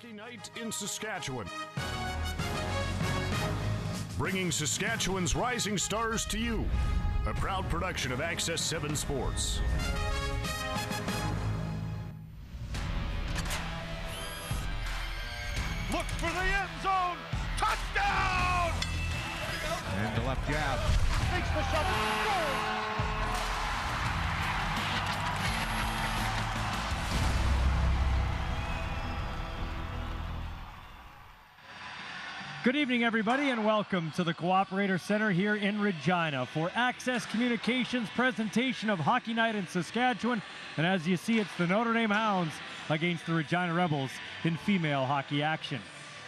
Hockey Night in Saskatchewan. Bringing Saskatchewan's rising stars to you. A proud production of Access 7 Sports. Look for the end zone. Touchdown! And the left jab. Makes the shot. Goal! Good evening, everybody, and welcome to the Cooperator Center here in Regina for Access Communications' presentation of Hockey Night in Saskatchewan. And as you see, it's the Notre Dame Hounds against the Regina Rebels in female hockey action.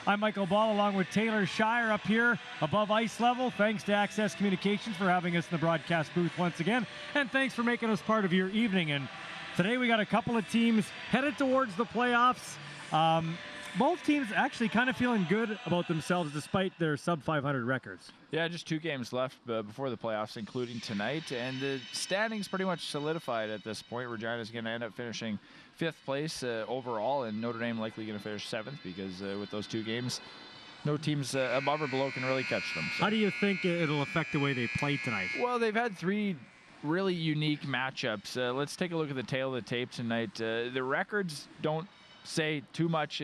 I'm Michael Ball along with Taylor Shire up here above ice level. Thanks to Access Communications for having us in the broadcast booth once again. And thanks for making us part of your evening. And today we got a couple of teams headed towards the playoffs. Both teams actually kind of feeling good about themselves despite their sub-500 records. Yeah, just 2 games left before the playoffs, including tonight. And the standings pretty much solidified at this point. Regina's going to end up finishing 5th place overall, and Notre Dame likely going to finish 7th because with those 2 games, no teams above or below can really catch them. So. How do you think it'll affect the way they play tonight? Well, they've had 3 really unique matchups. Let's take a look at the tail of the tape tonight. The records don't say too much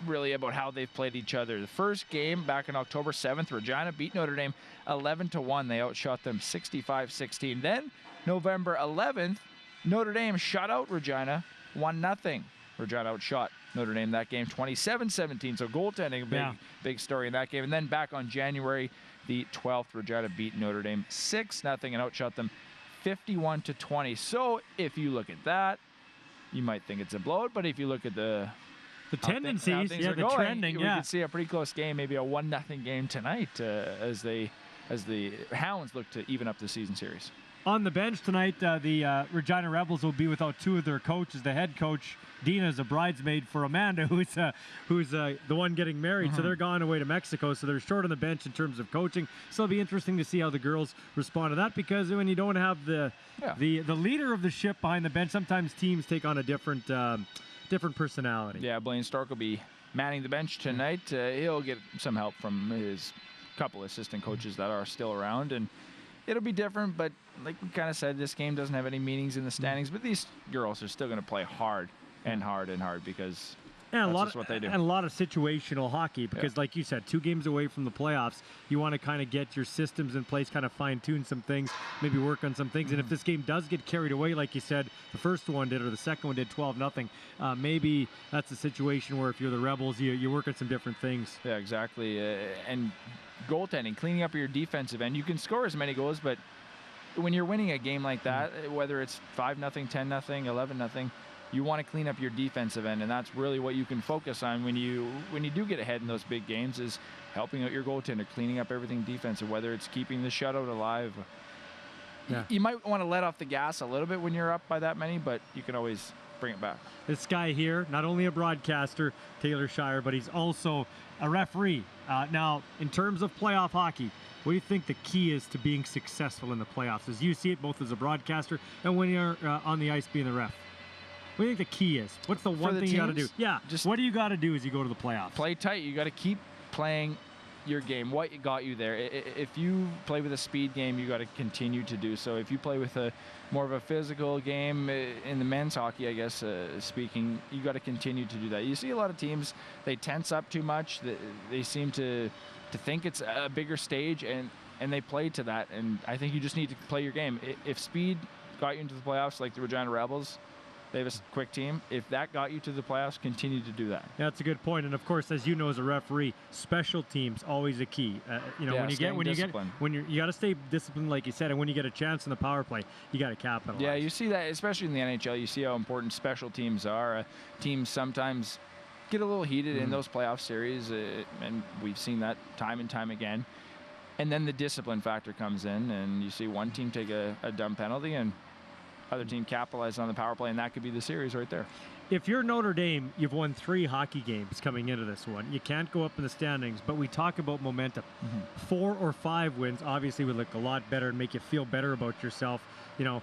really about how they've played each other. The first game back on October 7th, Regina beat Notre Dame 11-1. They outshot them 65-16. Then November 11th, Notre Dame shut out Regina 1-0. Regina outshot Notre Dame that game 27-17. So goaltending, big story in that game. And then back on January the 12th, Regina beat Notre Dame 6-0 and outshot them 51-20. So if you look at that, you might think it's a blowout, but if you look at the tendencies, the trending, we could see a pretty close game, maybe a 1-0 game tonight as the Hounds look to even up the season series. On the bench tonight, the Regina Rebels will be without 2 of their coaches. The head coach, Dina, is a bridesmaid for Amanda, who's the one getting married. So they're gone away to Mexico. So they're short on the bench in terms of coaching. So it'll be interesting to see how the girls respond to that, because when you don't have the leader of the ship behind the bench, sometimes teams take on a different personality. Yeah, Blaine Stork will be manning the bench tonight. He'll get some help from his couple assistant coaches that are still around, and it'll be different, but like we kind of said, this game doesn't have any meanings in the standings, but these girls are still going to play hard and hard and hard because that's just what they do. And a lot of situational hockey because, like you said, 2 games away from the playoffs, you want to kind of get your systems in place, kind of fine-tune some things, maybe work on some things. And if this game does get carried away, like you said, the first one did or the second one did 12-0, maybe that's a situation where if you're the Rebels, you work on some different things. Yeah, exactly. And goaltending, cleaning up your defensive end. You can score as many goals, but when you're winning a game like that, whether it's 5-0, 10-0, 11-0, you want to clean up your defensive end, and that's really what you can focus on when you do get ahead in those big games, is helping out your goaltender, cleaning up everything defensive, whether it's keeping the shutout alive. Yeah. You might want to let off the gas a little bit when you're up by that many, but you can always bring it back. This guy here, not only a broadcaster, Taylor Shire, but he's also a referee. Now, in terms of playoff hockey, what do you think the key is to being successful in the playoffs? As you see it, both as a broadcaster and when you're on the ice being the ref. What do you think the key is? What's the one thing you got to do? Yeah, just what do you got to do as you go to the playoffs? Play tight. You got to keep playing your game. What got you there? If you play with a speed game, you got to continue to do so. If you play with a more of a physical game in the men's hockey, I guess speaking, you got to continue to do that. You see a lot of teams, they tense up too much. They seem to think it's a bigger stage, and they play to that. And I think you just need to play your game. If speed got you into the playoffs, like the Regina Rebels, they have a quick team. If that got you to the playoffs, continue to do that. Yeah, that's a good point. And of course, as you know, as a referee, special teams always a key. You got to stay disciplined, like you said, and when you get a chance in the power play, you got to capitalize. Yeah, you see that, especially in the NHL. You see how important special teams are. Teams sometimes get a little heated in those playoff series, and we've seen that time and time again. And then the discipline factor comes in, and you see one team take a dumb penalty, and other team capitalize on the power play, and that could be the series right there. If you're Notre Dame, you've won 3 hockey games coming into this one. You can't go up in the standings, but we talk about momentum. 4 or 5 wins obviously would look a lot better and make you feel better about yourself. You know,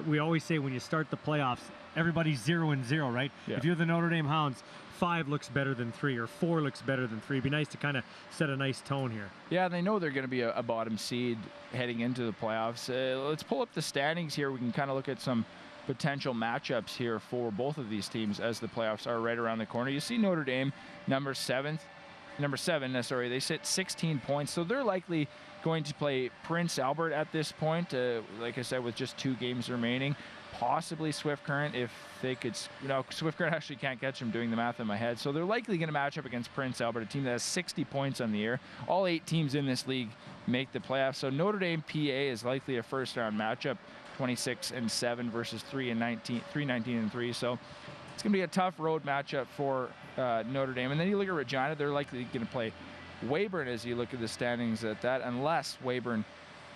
we always say when you start the playoffs, everybody's 0-0, right? Yeah. If you're the Notre Dame Hounds, 5 looks better than 3, or 4 looks better than 3. It'd be nice to kind of set a nice tone here. Yeah, they know they're going to be a bottom seed heading into the playoffs. Let's pull up the standings here. We can kind of look at some potential matchups here for both of these teams as the playoffs are right around the corner. You see Notre Dame, number 7, they sit 16 points, so they're likely going to play Prince Albert at this point, like I said, with just 2 games remaining. Possibly Swift Current if they could, Swift Current actually can't catch them, doing the math in my head. So they're likely going to match up against Prince Albert, a team that has 60 points on the year. All 8 teams in this league make the playoffs. So Notre Dame PA is likely a first round matchup, 26-7 versus 3-19-3. So it's going to be a tough road matchup for Notre Dame. And then you look at Regina, they're likely going to play Weyburn as you look at the standings at that, unless Weyburn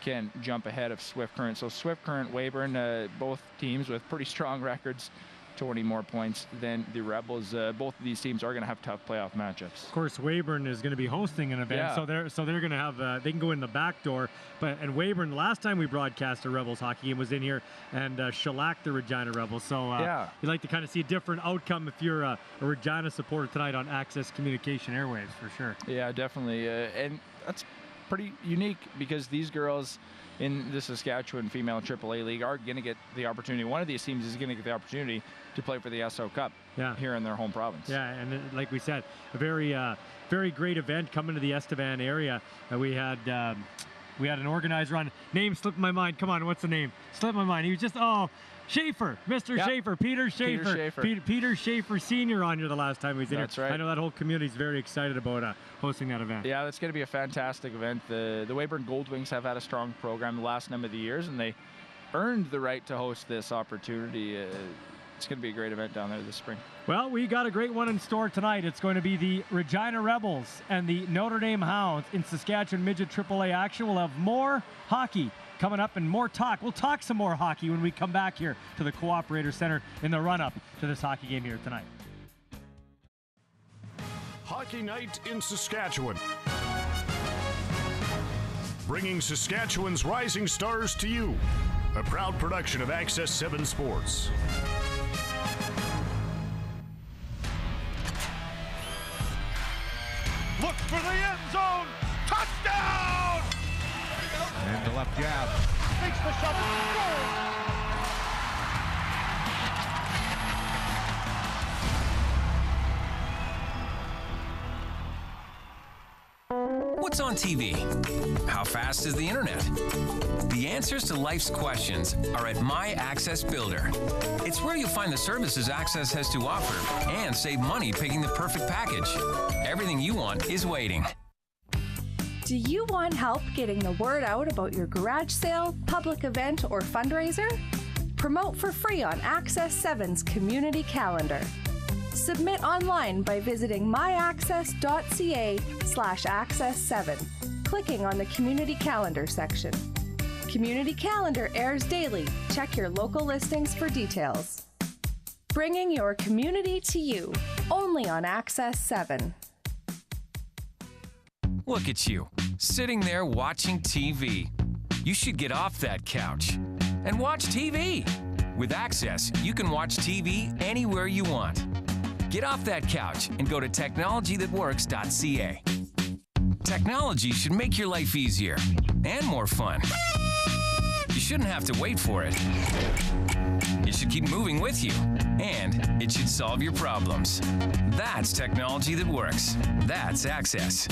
can jump ahead of Swift Current. So Swift Current, Weyburn, both teams with pretty strong records, 20 more points than the Rebels. Both of these teams are going to have tough playoff matchups. Of course, Weyburn is going to be hosting an event, Yeah. so they're going to have they can go in the back door. And Weyburn, last time we broadcast a Rebels hockey game, was in here and shellacked the Regina Rebels. So you'd like to kind of see a different outcome if you're a Regina supporter tonight on Access Communication Airwaves, for sure. Yeah, definitely, and that's pretty unique because these girls in the Saskatchewan Female AAA League are going to get the opportunity. One of these teams is going to get the opportunity to play for the SO Cup here in their home province. Yeah, and like we said, a very great event coming to the Estevan area. We had an organizer on. Name slipped my mind. Come on, what's the name? Slipped my mind. He was just Schaefer, Mr. Yep. Schaefer, Peter Schaefer. Peter Schaefer Sr. on here the last time he was in here. That's right. I know that whole community is very excited about hosting that event. Yeah, that's going to be a fantastic event. The Weyburn Goldwings have had a strong program the last number of the years, and they earned the right to host this opportunity. It's going to be a great event down there this spring. Well, we got a great one in store tonight. It's going to be the Regina Rebels and the Notre Dame Hounds in Saskatchewan Midget AAA action. We'll have more hockey coming up and more talk. We'll talk some more hockey when we come back here to the Cooperator Center in the run-up to this hockey game here tonight. Hockey Night in Saskatchewan. Bringing Saskatchewan's rising stars to you. A proud production of Access 7 Sports. Look for the end zone. Touchdown! And the left jab. Makes the shot. Goal! What's on TV? How fast is the internet? The answers to life's questions are at My Access Builder. It's where you'll find the services Access has to offer and save money picking the perfect package. Everything you want is waiting. Do you want help getting the word out about your garage sale, public event, or fundraiser? Promote for free on Access 7's community calendar. Submit online by visiting myaccess.ca/access7, clicking on the community calendar section. Community calendar airs daily. Check your local listings for details. Bringing your community to you, only on Access 7. Look at you, sitting there watching TV. You should get off that couch and watch TV. With Access, you can watch TV anywhere you want. Get off that couch and go to technologythatworks.ca. Technology should make your life easier and more fun. You shouldn't have to wait for it. It should keep moving with you, and it should solve your problems. That's technology that works. That's Access.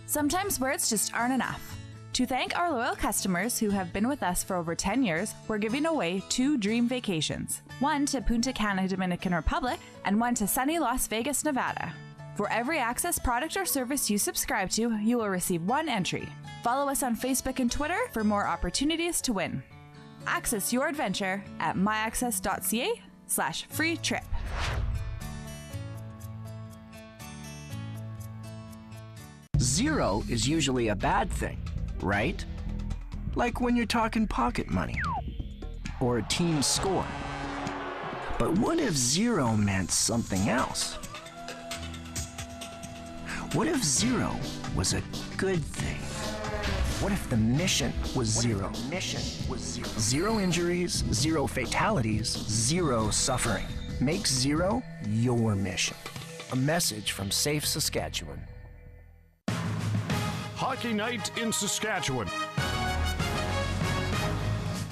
Sometimes words just aren't enough. To thank our loyal customers who have been with us for over 10 years, we're giving away 2 dream vacations. One to Punta Cana, Dominican Republic, and one to sunny Las Vegas, Nevada. For every Access product or service you subscribe to, you will receive 1 entry. Follow us on Facebook and Twitter for more opportunities to win. Access your adventure at myaccess.ca/free trip. Zero is usually a bad thing, right? Like when you're talking pocket money or a team score. But what if zero meant something else? What if zero was a good thing? What if the mission was zero? Zero injuries, zero fatalities, zero suffering. Make zero your mission. A message from Safe Saskatchewan. Hockey Night in Saskatchewan.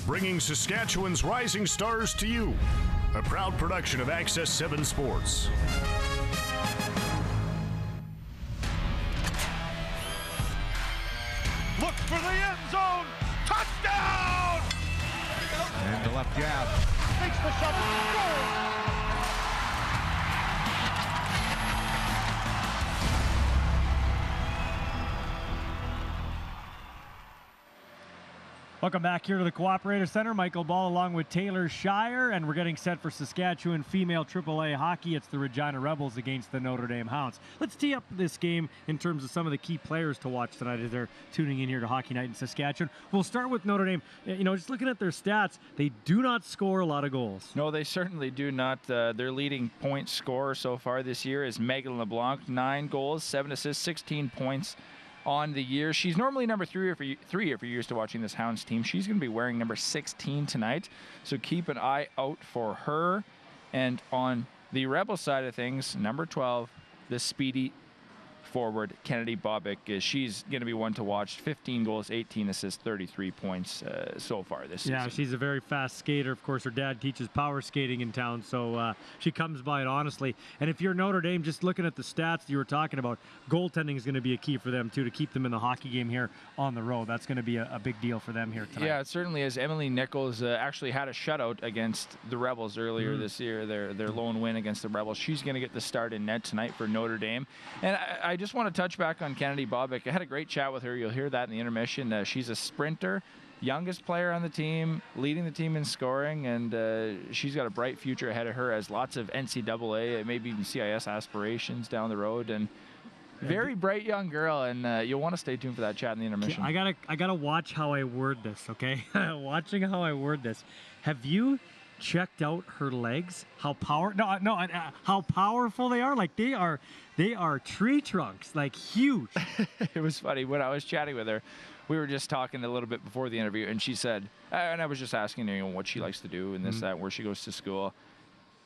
Bringing Saskatchewan's rising stars to you. A proud production of Access 7 Sports. Look for the end zone. Touchdown! And the left jab. Makes the shot. Goal! Welcome back here to the Cooperator Center. Michael Ball along with Taylor Shire, and we're getting set for Saskatchewan female AAA hockey. It's the Regina Rebels against the Notre Dame Hounds. Let's tee up this game in terms of some of the key players to watch tonight as they're tuning in here to Hockey Night in Saskatchewan. We'll start with Notre Dame. You know, just looking at their stats, they do not score a lot of goals. No, they certainly do not. Their leading point scorer so far this year is Megan LeBlanc. 9 goals, 7 assists, 16 points on the year. She's normally number 3 if you're used to watching this Hounds team. She's going to be wearing number 16 tonight, so keep an eye out for her. And on the Rebel side of things, number 12, the speedy forward, Kennedy Bobick. She's going to be one to watch. 15 goals, 18 assists, 33 points so far this season. Yeah, she's a very fast skater. Of course, her dad teaches power skating in town, so she comes by it honestly. And if you're Notre Dame, just looking at the stats you were talking about, goaltending is going to be a key for them, too, to keep them in the hockey game here on the road. That's going to be a big deal for them here tonight. Yeah, it certainly is. Emily Nichols actually had a shutout against the Rebels earlier this year, their lone win against the Rebels. She's going to get the start in net tonight for Notre Dame. And I just want to touch back on Kennedy Bobick. I had a great chat with her. You'll hear that in the intermission. She's a sprinter, youngest player on the team, leading the team in scoring, and she's got a bright future ahead of her, has lots of NCAA, maybe even CIS aspirations down the road, and very bright young girl, and you'll want to stay tuned for that chat in the intermission. I gotta watch how I word this, okay? Watching how I word this. Have you checked out her legs? How powerful they are. Like they are tree trunks, like huge. It was funny when I was chatting with her. We were just talking a little bit before the interview, and she said, and I was just asking her, what she likes to do and this, that, where she goes to school.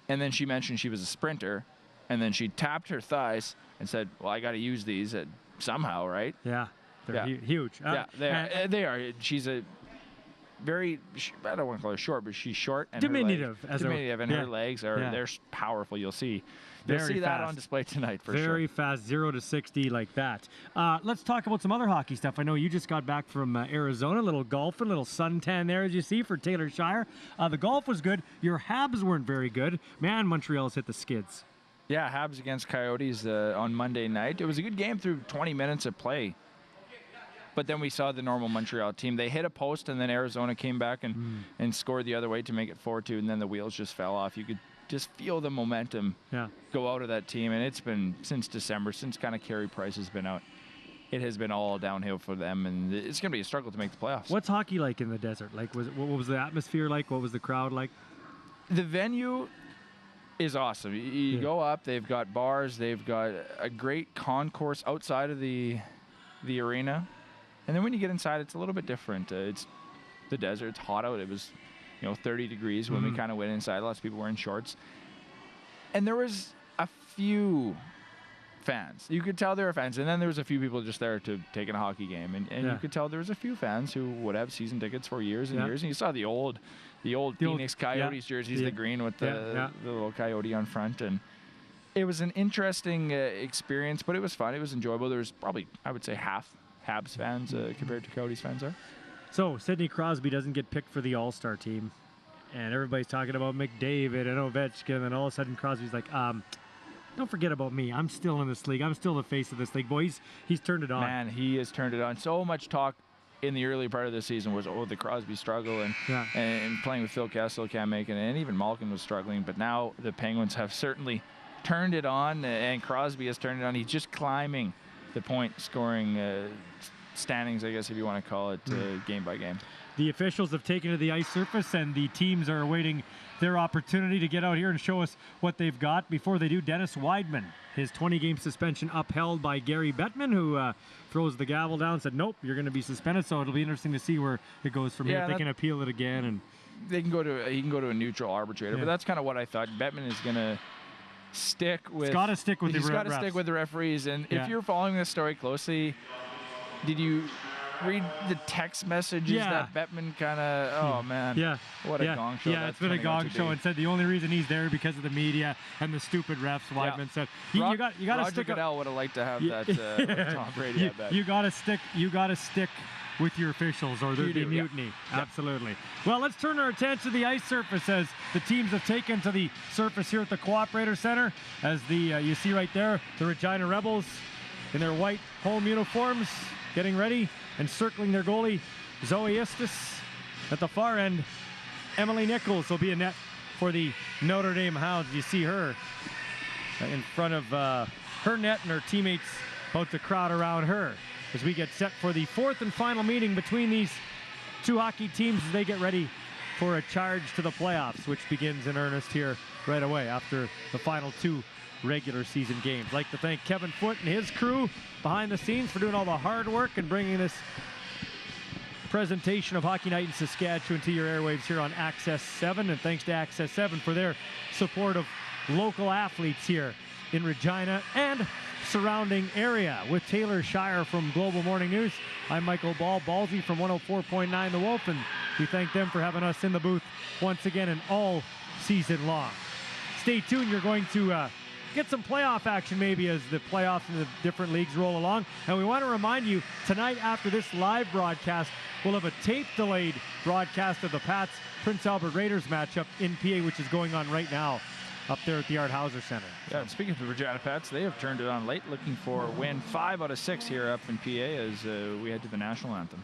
And then she mentioned she was a sprinter, and then she tapped her thighs and said, well, I got to use these somehow, right? Yeah, they're huge. Yeah, they are. She's a very, I don't want to call her short, but she's short and diminutive. Her legs they're powerful. You'll see that on display tonight for sure. Very fast, 0 to 60 like that. Let's talk about some other hockey stuff. I know you just got back from Arizona, a little golfing, a little suntan there, as you see, for Taylor Shire. The golf was good. Your Habs weren't very good. Man, Montreal's hit the skids. Yeah, Habs against Coyotes on Monday night. It was a good game through 20 minutes of play. But then we saw the normal Montreal team. They hit a post, and then Arizona came back and scored the other way to make it 4-2, and then the wheels just fell off. You could just feel the momentum go out of that team, and it's been since December, since kind of Carey Price has been out. It has been all downhill for them, and it's going to be a struggle to make the playoffs. What's hockey like in the desert? Like, what was the atmosphere like? What was the crowd like? The venue is awesome. You go up, they've got bars, they've got a great concourse outside of the arena. And then when you get inside, it's a little bit different. It's the desert. It's hot out. It was, 30 degrees when we kind of went inside. Lots of people were in shorts. And there was a few fans. You could tell there were fans. And then there was a few people just there to take in a hockey game. And you could tell there was a few fans who would have season tickets for years and years. And you saw the old Phoenix Coyotes jerseys, the green with the little coyote on front. And it was an interesting experience, but it was fun. It was enjoyable. There was probably, I would say, half Habs fans compared to Coyotes fans are. So Sidney Crosby doesn't get picked for the All-Star team, and everybody's talking about McDavid and Ovechkin, and all of a sudden Crosby's like, don't forget about me. I'm still in this league. I'm still the face of this league. Boy, he's turned it on. Man, he has turned it on. So much talk in the early part of the season was, the Crosby struggle and playing with Phil Kessel, can't make it, and even Malkin was struggling. But now the Penguins have certainly turned it on, and Crosby has turned it on. He's just climbing the point scoring standings, I guess, if you want to call it, game by game. the officials have taken to the ice surface, and the teams are awaiting their opportunity to get out here and show us what they've got. Before they do, Dennis Weidman, his 20-game suspension upheld by Gary Bettman, who throws the gavel down, said, nope, you're going to be suspended. So it'll be interesting to see where it goes from here. If they can appeal it again. And he can go to a neutral arbitrator. But that's kind of what I thought. Bettman is going to stick with. He's got to stick with the refs. He's got to stick with the referees. And if you're following this story closely, did you read the text messages that Bettman kind of, oh man, what a gong show. Yeah, it's been a gong show, and said the only reason he's there because of the media and the stupid refs. Weidman said you got to stick. Roger Goodell would have liked to have that. Tom Brady had that. You got to stick with your officials, or there'd be mutiny. Absolutely. Well, let's turn our attention to the ice surface as the teams have taken to the surface here at the Cooperator Center. As the you see right there, the Regina Rebels in their white home uniforms, getting ready and circling their goalie, Zoe Istis. At the far end, Emily Nichols will be in net for the Notre Dame Hounds. You see her in front of her net, and her teammates about to crowd around her as we get set for the fourth and final meeting between these two hockey teams as they get ready for a charge to the playoffs, which begins in earnest here right away after the final two regular season games. I'd like to thank Kevin Foote and his crew behind the scenes for doing all the hard work and bringing this presentation of Hockey Night in Saskatchewan to your airwaves here on Access 7. And thanks to Access 7 for their support of local athletes here in Regina and surrounding area. With Taylor Shire from Global Morning News, I'm Michael Ballsy from 104.9 The Wolf, and we thank them for having us in the booth once again and all season long. Stay tuned. You're going to get some playoff action maybe as the playoffs in the different leagues roll along. And we want to remind you, tonight after this live broadcast, we'll have a tape-delayed broadcast of the Pats Prince Albert Raiders matchup in PA, which is going on right now up there at the Art Hauser Center. Yeah, and speaking of the Regina Pats, they have turned it on late, looking for a win 5 out of 6 here up in PA as we head to the national anthem.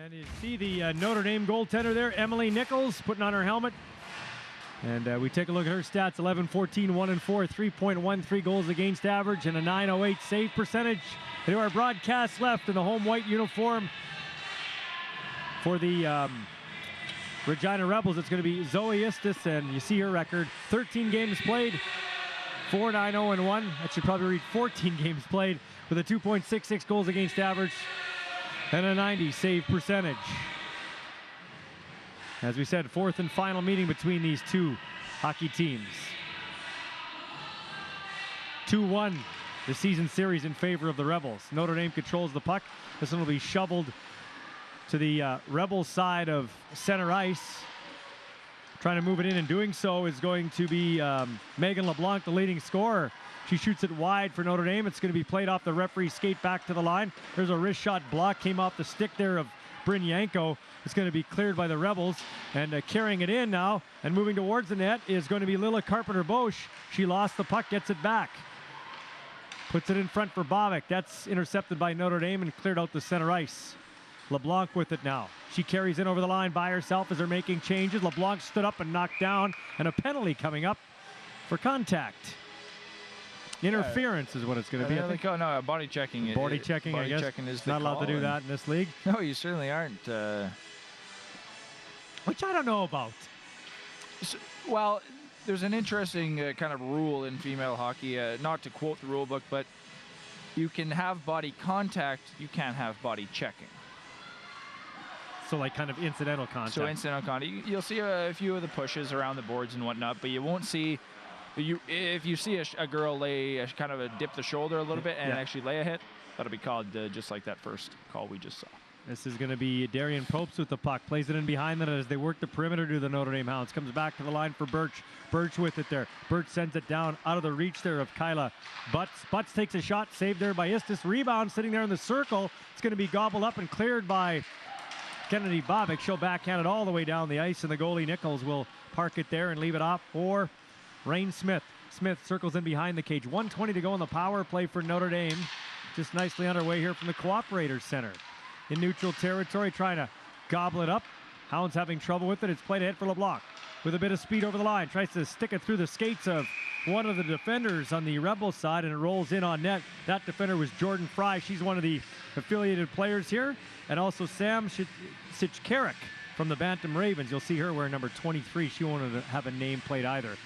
And you see the Notre Dame goaltender there, Emily Nichols, putting on her helmet. And we take a look at her stats: 11-14, 1-4, 3.13 goals against average, and a .908 save percentage. They do our broadcast left in the home white uniform for the Regina Rebels. It's going to be Zoe Istis, and you see her record: 13 games played, 4-9-0-1. That should probably read 14 games played with a 2.66 goals against average and a 90 save percentage. As we said, fourth and final meeting between these two hockey teams. 2-1 the season series in favor of the Rebels. Notre Dame controls the puck. This one will be shoveled to the Rebels side of center ice. Trying to move it in, and doing so is going to be Megan LeBlanc, the leading scorer. She shoots it wide for Notre Dame. It's going to be played off the referee skate back to the line. There's a wrist shot block, came off the stick there of Bryn Yanko. It's going to be cleared by the Rebels, and carrying it in now and moving towards the net is going to be Lila Carpenter-Bosch. She lost the puck, gets it back. Puts it in front for Bovic. That's intercepted by Notre Dame and cleared out the center ice. LeBlanc with it now. She carries in over the line by herself as they're making changes. LeBlanc stood up and knocked down, and a penalty coming up for contact. Interference is what it's going to be. I think. No, body checking. Body checking, I guess. Checking is the not allowed to do that in this league. No, you certainly aren't. Which I don't know about. Well, there's an interesting kind of rule in female hockey, not to quote the rule book, but you can have body contact, you can't have body checking. So like kind of incidental contact. So incidental contact. You'll see a few of the pushes around the boards and whatnot, but you won't see, if you see a girl kind of dip the shoulder a little bit and actually lay a hit, that'll be called just like that first call we just saw. This is going to be Darian Popes with the puck. Plays it in behind that as they work the perimeter to the Notre Dame Hounds. Comes back to the line for Birch. Birch with it there. Birch sends it down out of the reach there of Kyla Butts. Butts takes a shot. Saved there by Istis. Rebound sitting there in the circle. It's going to be gobbled up and cleared by Kennedy Bobick. She'll backhand it all the way down the ice, and the goalie Nichols will park it there and leave it off for Rain Smith. Smith circles in behind the cage. 1:20 to go in the power play for Notre Dame. Just nicely underway here from the Cooperators Center. In neutral territory, trying to gobble it up. Hounds having trouble with it. It's played ahead for LeBlanc with a bit of speed over the line. Tries to stick it through the skates of one of the defenders on the Rebel side, and it rolls in on net. That defender was Jordan Fry. She's one of the affiliated players here. And also Sam Sichkarik from the Bantam Ravens. You'll see her wearing number 23. She won't have a name plate either.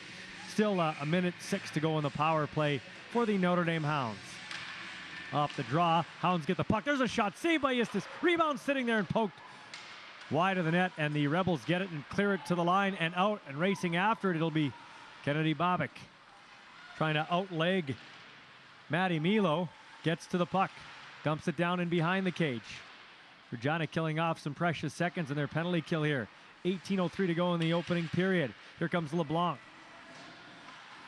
Still a minute 6 to go in the power play for the Notre Dame Hounds. Off the draw, Hounds get the puck. There's a shot saved by Istis. Rebound sitting there and poked wide of the net, and the Rebels get it and clear it to the line and out, and racing after it, it'll be Kennedy Bobick trying to outleg Maddie Milo. Gets to the puck, dumps it down in behind the cage. Regina killing off some precious seconds in their penalty kill here. 18:03 to go in the opening period. Here comes LeBlanc,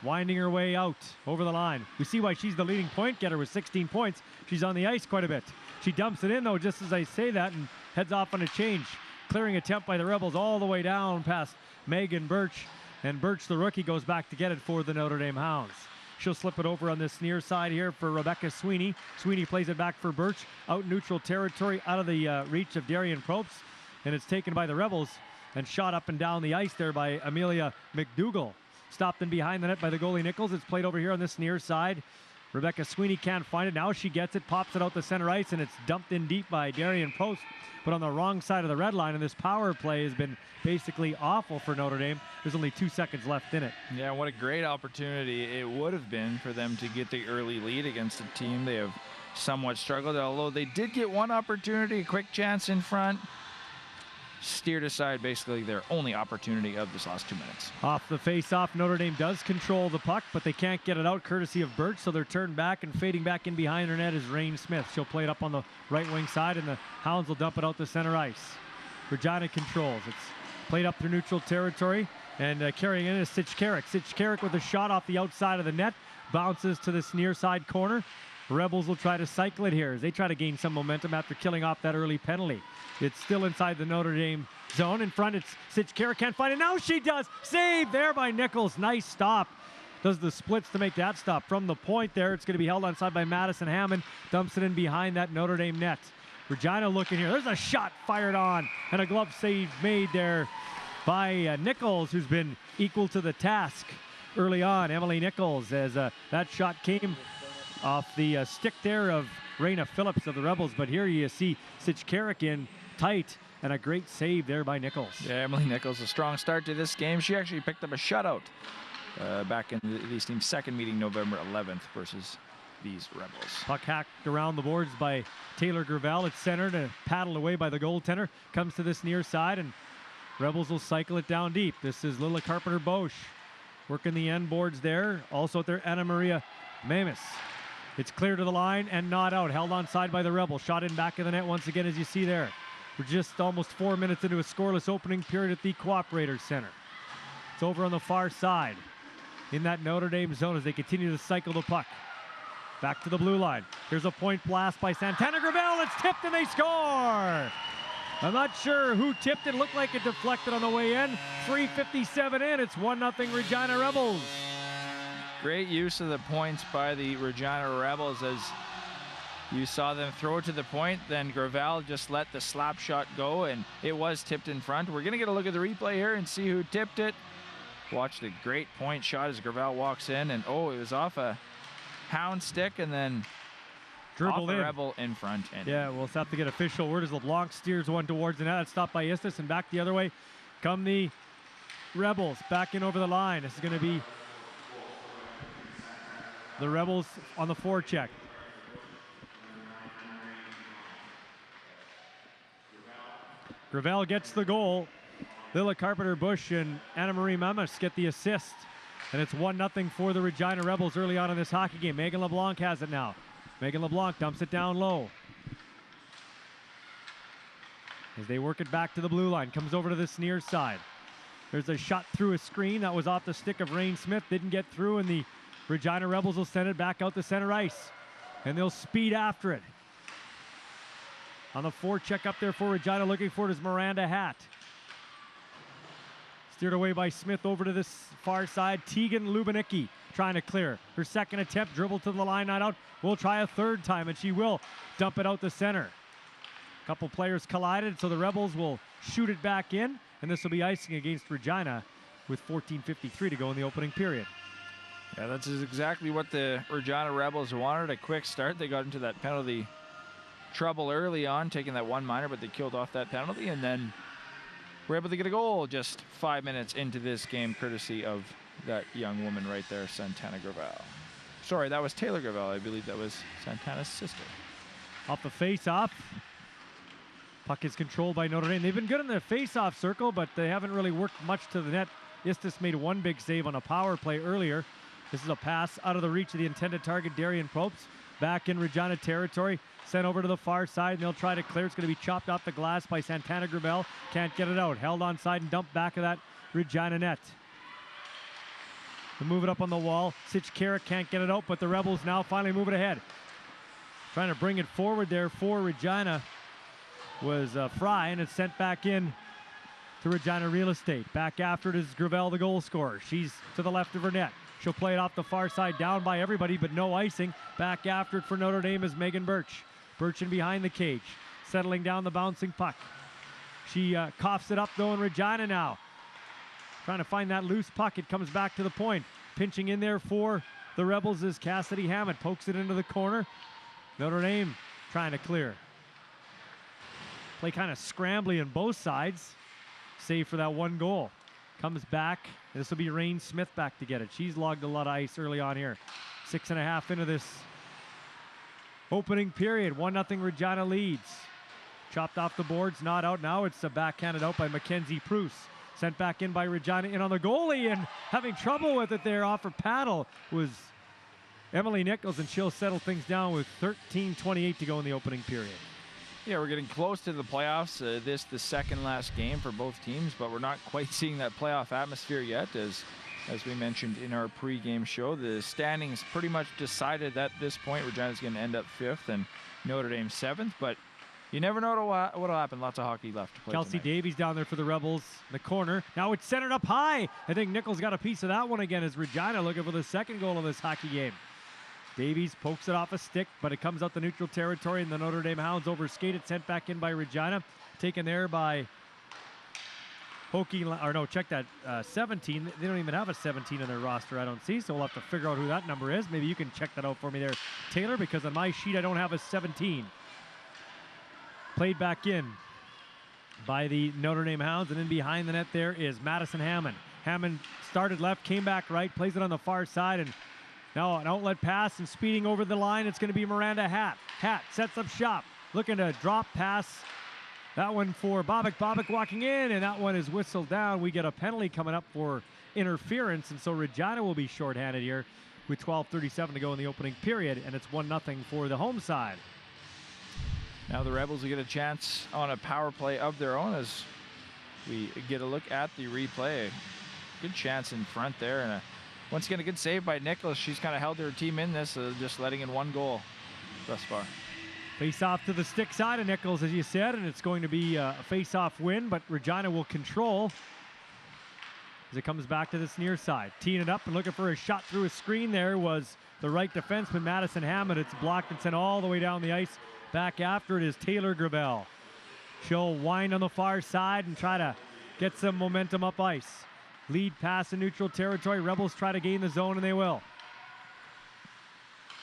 winding her way out over the line. We see why she's the leading point getter with 16 points. She's on the ice quite a bit. She dumps it in, though, just as I say that, and heads off on a change. Clearing attempt by the Rebels all the way down past Megan Birch. And Birch, the rookie, goes back to get it for the Notre Dame Hounds. She'll slip it over on this near side here for Rebecca Sweeney. Sweeney plays it back for Birch. Out neutral territory, out of the reach of Darian Probst. And it's taken by the Rebels and shot up and down the ice there by Amelia McDougall. Stopped in behind the net by the goalie Nichols. It's played over here on this near side. Rebecca Sweeney can't find it. Now she gets it, pops it out the center ice, and it's dumped in deep by Darian Post, but on the wrong side of the red line, and this power play has been basically awful for Notre Dame. There's only 2 seconds left in it. Yeah, what a great opportunity it would have been for them to get the early lead against a team they have somewhat struggled, although they did get one opportunity, a quick chance in front. Steered aside basically their only opportunity of this last 2 minutes. Off the face-off, Notre Dame does control the puck, but they can't get it out courtesy of Birch, so they're turned back, and fading back in behind her net is Rain Smith. She'll play it up on the right wing side, and the Hounds will dump it out to center ice. Regina controls. It's played up through neutral territory, and carrying in is Sichkarik. Sichkarik with a shot off the outside of the net, bounces to this near side corner. Rebels will try to cycle it here as they try to gain some momentum after killing off that early penalty. It's still inside the Notre Dame zone. In front, it's Sichkarik, can't find it. Now she does. Save there by Nichols. Nice stop. Does the splits to make that stop. From the point there, it's going to be held onside by Madison Hammond. Dumps it in behind that Notre Dame net. Regina looking here. There's a shot fired on, and a glove save made there by Nichols, who's been equal to the task early on. Emily Nichols, as that shot came off the stick there of Raina Phillips of the Rebels. But here you see Sichkarik in tight, and a great save there by Nichols. Yeah, Emily Nichols, a strong start to this game. She actually picked up a shutout back in these team's second meeting November 11th versus these Rebels. Puck hacked around the boards by Taylor Gravel. It's centered and paddled away by the goaltender. Comes to this near side, and Rebels will cycle it down deep. This is Lila Carpenter-Bosch working the end boards there. Also out there, Anna Maria Mamis. It's clear to the line and not out. Held onside by the Rebels. Shot in back of the net once again, as you see there. We're just almost 4 minutes into a scoreless opening period at the Cooperators Center. It's over on the far side in that Notre Dame zone as they continue to cycle the puck. Back to the blue line. Here's a point blast by Santana Gravel. It's tipped and they score! I'm not sure who tipped it. Looked like it deflected on the way in. 3:57 in. It's 1-0 Regina Rebels. Great use of the points by the Regina Rebels as you saw them throw it to the point. Then Gravel just let the slap shot go, and it was tipped in front. We're going to get a look at the replay here and see who tipped it. Watch the great point shot as Gravel walks in, and oh, it was off a Hound stick and then Dribbled off the in. Rebel in front. And Yeah, we'll have to get official word as LeBlanc steers one towards the net. It's stopped by Istis, and back the other way come the Rebels. Back in over the line. This is going to be the Rebels on the forecheck. Gravel gets the goal. Lila Carpenter-Bush and Anna Marie Mamas get the assist. And it's 1-0 for the Regina Rebels early on in this hockey game. Megan LeBlanc has it now. Megan LeBlanc dumps it down low. As they work it back to the blue line. Comes over to this near side. There's a shot through a screen. That was off the stick of Rain Smith. Didn't get through, and the Regina Rebels will send it back out to center ice. And they'll speed after it. On the forecheck up there for Regina, looking for it is Miranda Hatt. Steered away by Smith over to this far side. Tegan Lubanicki trying to clear. Her second attempt, dribble to the line, not out. We'll try a third time, and she will dump it out the center. A couple players collided, so the Rebels will shoot it back in, and this will be icing against Regina with 14:53 to go in the opening period. yeah, that's exactly what the Regina Rebels wanted, a quick start. They got into that penalty trouble early on, taking that one minor, but they killed off that penalty, and then were able to get a goal just 5 minutes into this game, courtesy of that young woman right there, Santana Gravel. Sorry, that was Taylor Gravel. I believe that was Santana's sister. Off the face-off. Puck is controlled by Notre Dame. They've been good in the face-off circle, but they haven't really worked much to the net. Istis made one big save on a power play earlier. This is a pass out of the reach of the intended target, Darian Probst. Back in Regina territory. Sent over to the far side, and they'll try to clear. It's going to be chopped off the glass by Santana Gravel. Can't get it out. Held on side and dumped back of that Regina net. They move it up on the wall. Sitch Carrick can't get it out, but the Rebels now finally move it ahead. Trying to bring it forward there for Regina was Fry, and it's sent back in to Regina Real Estate. Back after it is Gravel, the goal scorer. She's to the left of her net. She'll play it off the far side, down by everybody, but no icing. Back after it for Notre Dame is Megan Birch. Birch in behind the cage, settling down the bouncing puck. She coughs it up though in Regina now. Trying to find that loose puck. It comes back to the point. Pinching in there for the Rebels is Cassidy Hammond. Pokes it into the corner. Notre Dame trying to clear. Play kind of scrambly on both sides. Save for that one goal. Comes back. This will be Rain Smith back to get it. She's logged a lot of ice early on here. 6.5 into this opening period. 1-0 Regina leads. Chopped off the boards, not out now. It's backhanded out by Mackenzie Pruce. Sent back in by Regina, in on the goalie, and having trouble with it there off her paddle was Emily Nichols, and she'll settle things down with 13:28 to go in the opening period. Yeah, we're getting close to the playoffs. This the second last game for both teams, but we're not quite seeing that playoff atmosphere yet. As we mentioned in our pregame show, the standings pretty much decided at this point. Regina's going to end up 5th and Notre Dame 7th, but you never know what'll happen. Lots of hockey left to play Kelsey tonight. Davies down there for the Rebels in the corner. Now it's centered up high. I think Nichols got a piece of that one again as Regina looking for the second goal of this hockey game. Davies pokes it off a stick, but it comes out the neutral territory, and the Notre Dame Hounds overskate it, sent back in by Regina. Taken there by Pokey, or no, check that, 17. They don't even have a 17 on their roster, I don't see, so we'll have to figure out who that number is. Maybe you can check that out for me there, Taylor, because on my sheet I don't have a 17. Played back in by the Notre Dame Hounds, and then behind the net there is Madison Hammond. Hammond started left, came back right, plays it on the far side, and now an outlet pass, and speeding over the line, it's going to be Miranda Hatt. Hatt sets up shop, looking to drop pass. That one for Bobick. Bobick walking in, and that one is whistled down. We get a penalty coming up for interference, and so Regina will be shorthanded here with 12:37 to go in the opening period, and it's 1-0 for the home side. Now the Rebels will get a chance on a power play of their own as we get a look at the replay. Good chance in front there, and once again a good save by Nicholas. She's kind of held her team in this, just letting in one goal thus far. Face-off to the stick side of Nichols, as you said, and it's going to be a face-off win, but Regina will control as it comes back to this near side. Teeing it up and looking for a shot through a screen there was the right defenseman, Madison Hammond. It's blocked and sent all the way down the ice. Back after it is Taylor Gravel. She'll wind on the far side and try to get some momentum up ice. Lead pass in neutral territory. Rebels try to gain the zone, and they will.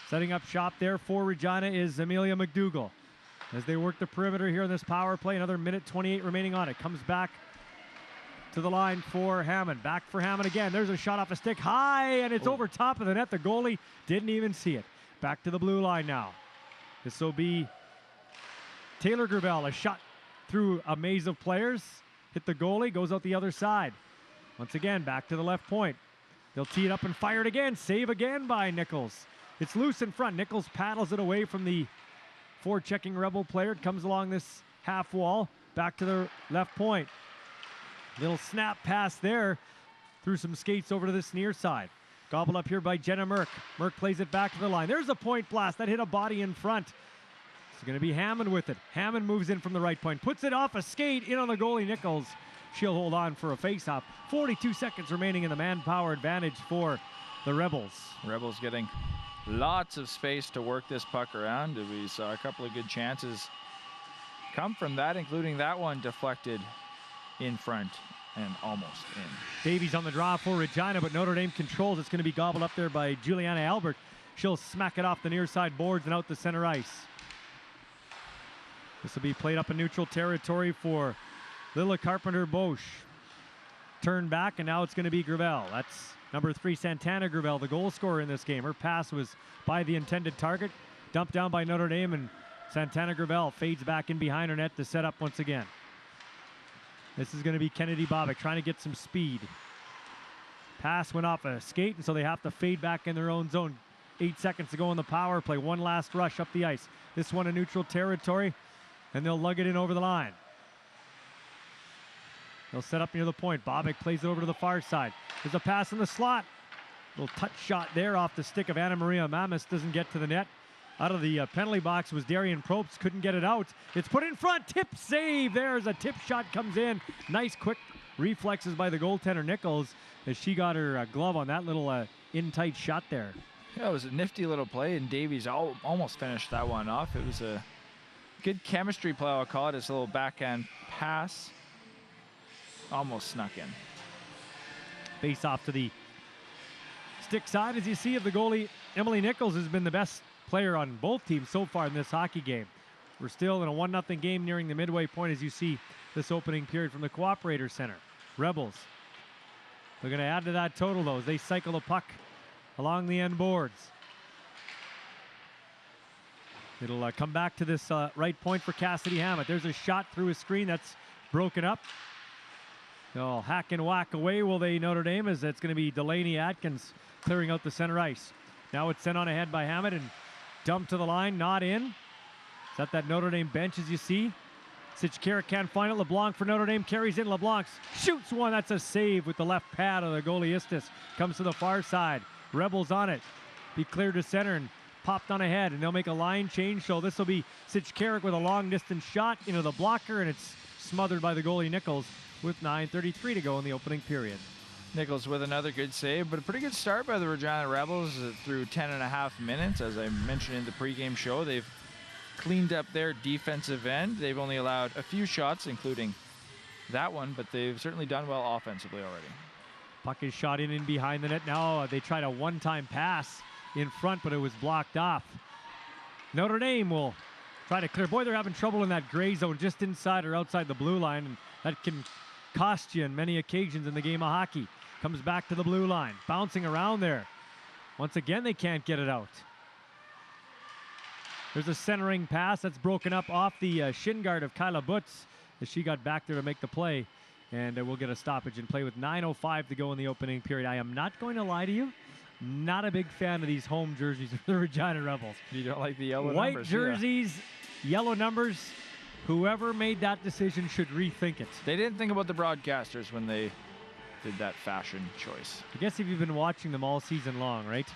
Setting up shop there for Regina is Amelia McDougall. As they work the perimeter here in this power play, another minute 28 remaining on it. Comes back to the line for Hammond. Back for Hammond again. There's a shot off a stick high, and it's over top of the net. The goalie didn't even see it. Back to the blue line now. This will be Taylor Gravel. A shot through a maze of players. Hit the goalie, goes out the other side. Once again, back to the left point. They'll tee it up and fire it again. Save again by Nichols. It's loose in front. Nichols paddles it away from the forechecking Rebel player. It comes along this half wall. Back to the left point. Little snap pass there. Through some skates over to this near side. Gobbled up here by Jenna Merck. Merck plays it back to the line. There's a point blast. That hit a body in front. It's going to be Hammond with it. Hammond moves in from the right point. Puts it off a skate in on the goalie Nichols. She'll hold on for a face-off. 42 seconds remaining in the manpower advantage for the Rebels. Rebels getting lots of space to work this puck around. We saw a couple of good chances come from that, including that one deflected in front and almost in. Davies on the draw for Regina, but Notre Dame controls. It's going to be gobbled up there by Juliana Albert. She'll smack it off the near side boards and out the center ice. This will be played up in neutral territory for Lila Carpenter-Bosch. Turn back, and now it's going to be Gravel. That's number 3, Santana Gravel, the goal scorer in this game. Her pass was by the intended target, dumped down by Notre Dame, and Santana Gravel fades back in behind her net to set up once again. This is going to be Kennedy Bobick trying to get some speed. Pass went off a skate, and so they have to fade back in their own zone. 8 seconds to go in the power play. One last rush up the ice. This one in neutral territory, and they'll lug it in over the line. They'll set up near the point. Bobick plays it over to the far side. There's a pass in the slot. Little touch shot there off the stick of Anna Maria Mamis. Doesn't get to the net. Out of the penalty box was Darian Probst. Couldn't get it out. It's put in front. Tip save. There's a tip shot comes in. Nice quick reflexes by the goaltender Nichols as she got her glove on that little in-tight shot there. Yeah, it was a nifty little play, and Davies almost finished that one off. It was a good chemistry play, I'll call it. It's a little backhand pass. Almost snuck in. Face off to the stick side, as you see, of the goalie. Emily Nichols has been the best player on both teams so far in this hockey game. We're still in a 1-0 game nearing the midway point as you see this opening period from the Cooperator Center. Rebels, they're going to add to that total though as they cycle the puck along the end boards. It'll come back to this right point for Cassidy Hammett. There's a shot through a screen that's broken up. They'll hack and whack away, will they, Notre Dame, as it's going to be Delaney Atkins clearing out the center ice. Now it's sent on ahead by Hammett and dumped to the line, not in. Is that Notre Dame bench, as you see? Sitchkara can't find it. LeBlanc for Notre Dame carries in. LeBlanc shoots one. That's a save with the left pad of the goalie Istis. Comes to the far side. Rebels on it. Be cleared to center and popped on ahead, and they'll make a line change. So this will be Sitchkara with a long distance shot into the blocker, and it's smothered by the goalie Nichols with 9:33 to go in the opening period. Nichols with another good save, but a pretty good start by the Regina Rebels through 10.5 minutes. As I mentioned in the pregame show, they've cleaned up their defensive end. They've only allowed a few shots, including that one, but they've certainly done well offensively already. Puck is shot in behind the net. Now they tried a one-time pass in front, but it was blocked off. Notre Dame will try to clear. Boy, they're having trouble in that gray zone just inside or outside the blue line, and that can cost you in many occasions in the game of hockey. Comes back to the blue line, bouncing around there. Once again, they can't get it out. There's a centering pass that's broken up off the shin guard of Kyla Butz as she got back there to make the play. And we'll get a stoppage and play with 9:05 to go in the opening period. I am not going to lie to you. Not a big fan of these home jerseys of the Regina Rebels. You don't like the yellow White numbers? jerseys, yellow numbers. Whoever made that decision should rethink it. They didn't think about the broadcasters when they did that fashion choice. I guess if you've been watching them all season long, right?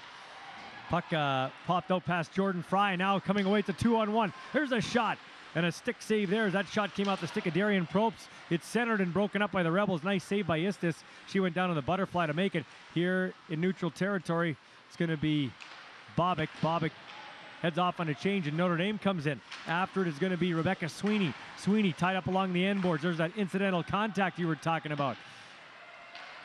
Puck popped out past Jordan Fry. Now coming away to 2-on-1. There's a shot and a stick save there. As that shot came out the stick of Darian Probst. It's centered and broken up by the Rebels. Nice save by Istis. She went down on the butterfly to make it. Here in neutral territory, it's going to be Bobick. Bobick heads off on a change, and Notre Dame comes in. After it is going to be Rebecca Sweeney. Sweeney tied up along the end boards. There's that incidental contact you were talking about.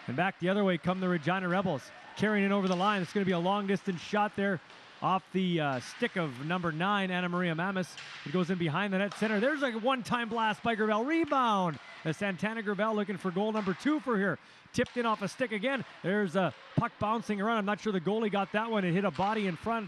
And back the other way come the Regina Rebels. Carrying it over the line. It's going to be a long-distance shot there off the stick of number 9, Anna Maria Mamis. It goes in behind the net center. There's a one-time blast by Gravel. Rebound. Santana Gravel looking for goal number 2 for here. Tipped in off a stick again. There's a puck bouncing around. I'm not sure the goalie got that one. It hit a body in front